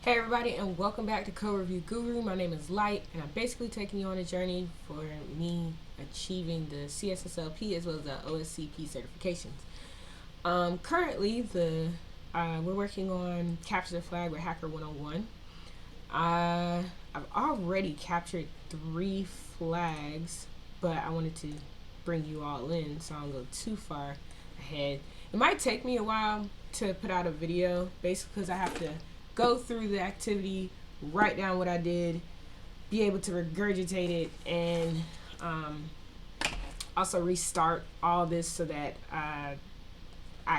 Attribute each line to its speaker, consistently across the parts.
Speaker 1: Hey everybody, and welcome back to Code Review Guru. My name is Light, and I'm basically taking you on a journey for me achieving the CSSLP as well as the OSCP certifications. Currently, we're working on Capture the Flag with HackerOne. I've already captured 3 flags, but I wanted to bring you all in, so I don't go too far ahead. It might take me a while to put out a video, basically because I have to go through the activity, write down what I did, be able to regurgitate it, and also restart all this so that I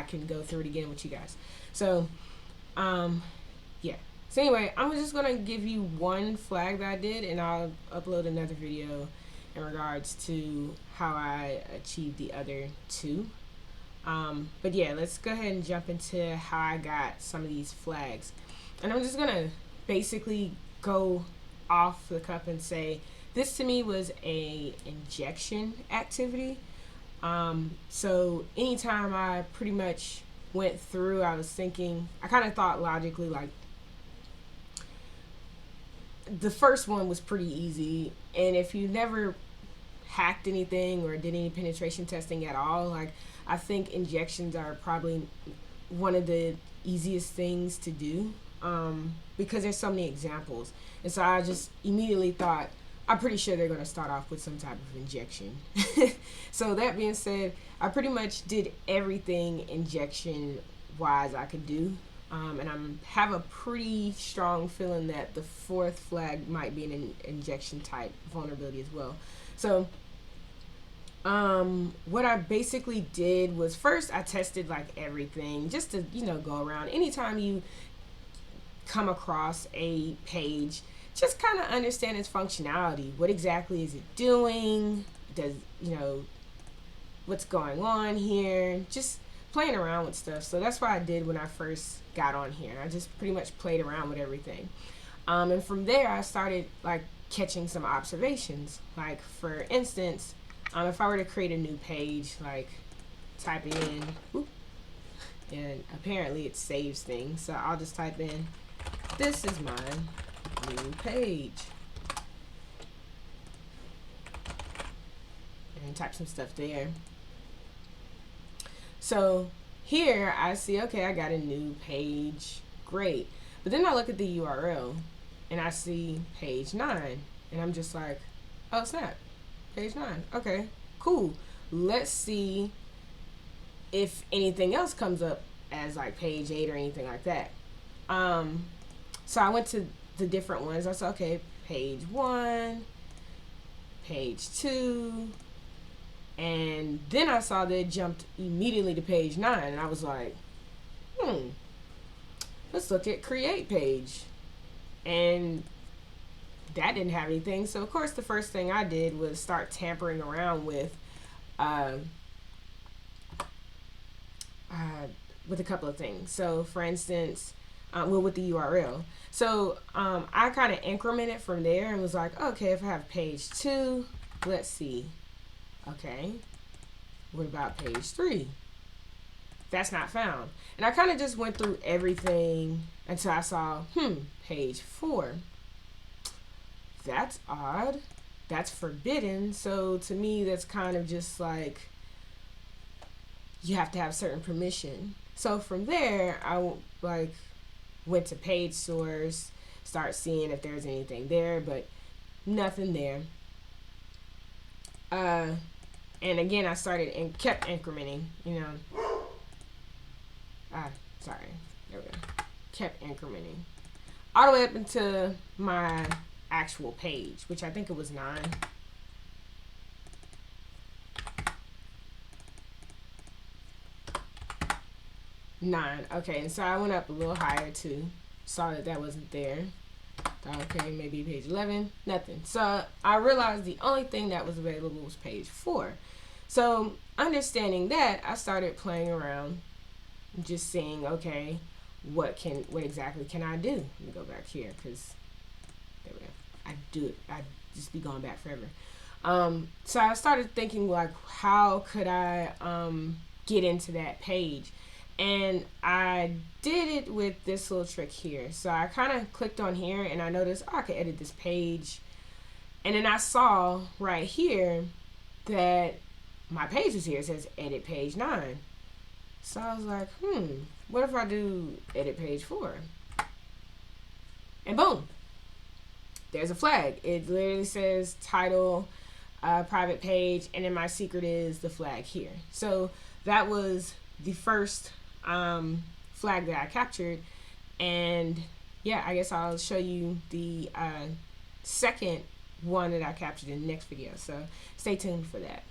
Speaker 1: can go through it again with you guys. So, yeah. So anyway, I'm just gonna give you one flag that I did, and I'll upload another video in regards to how I achieved the other 2. But yeah, let's go ahead and jump into how I got some of these flags. And I'm just gonna basically go off the cuff and say this to me was a injection activity. So anytime I pretty much went through, I was thinking, I kind of thought logically, like the first one was pretty easy, and if you never hacked anything or did any penetration testing at all, like I think injections are probably one of the easiest things to do. Because there's so many examples, and so I just immediately thought, I'm pretty sure they're going to start off with some type of injection. So that being said, I pretty much did everything injection wise I could do, and I have a pretty strong feeling that the 4th flag might be an injection type vulnerability as well. So what I basically did was, first I tested like everything just to go around. Anytime you come across a page, just kind of understand its functionality. What exactly is it doing? Does what's going on here? Just playing around with stuff. So that's what I did when I first got on here. I just pretty much played around with everything, and from there I started like catching some observations. Like for instance, if I were to create a new page, like typing in, whoop, and apparently it saves things, so I'll just type in, this is my new page, and type some stuff there. So here I see, okay, I got a new page, great. But then I look at the URL and I see page 9, and I'm just like, oh snap, page 9, okay, cool. Let's see if anything else comes up as like page 8 or anything like that. So I went to the different ones. I saw, okay, page 1, page 2, and then I saw that it jumped immediately to page 9, and I was like, let's look at create page, and that didn't have anything. So of course the first thing I did was start tampering around with a couple of things. So for instance, with the URL. So I kind of incremented from there and was like, okay, if I have page 2, let's see. Okay, what about page 3? That's not found. And I kind of just went through everything until I saw, page 4. That's odd. That's forbidden. So to me, that's kind of just like, you have to have certain permission. So from there, I went to page source, start seeing if there's anything there, but nothing there. And again, I started and kept incrementing, sorry, there we go. Kept incrementing all the way up into my actual page, which I think it was 9. Okay, and so I went up a little higher too, saw that wasn't there. Thought, okay, maybe page 11, nothing. So I realized the only thing that was available was page 4. So understanding that, I started playing around, just seeing, okay, what exactly can I do? Let me go back here, because there we go. I just be going back forever. So I started thinking, like, how could I get into that page? And I did it with this little trick here. So I kind of clicked on here and I noticed, oh, I could edit this page. And then I saw right here that my page was here. It says edit page 9. So I was like, what if I do edit page 4? And boom, there's a flag. It literally says title, private page, and then my secret is the flag here. So that was the first flag that I captured. And yeah, I guess I'll show you the second one that I captured in the next video. So stay tuned for that.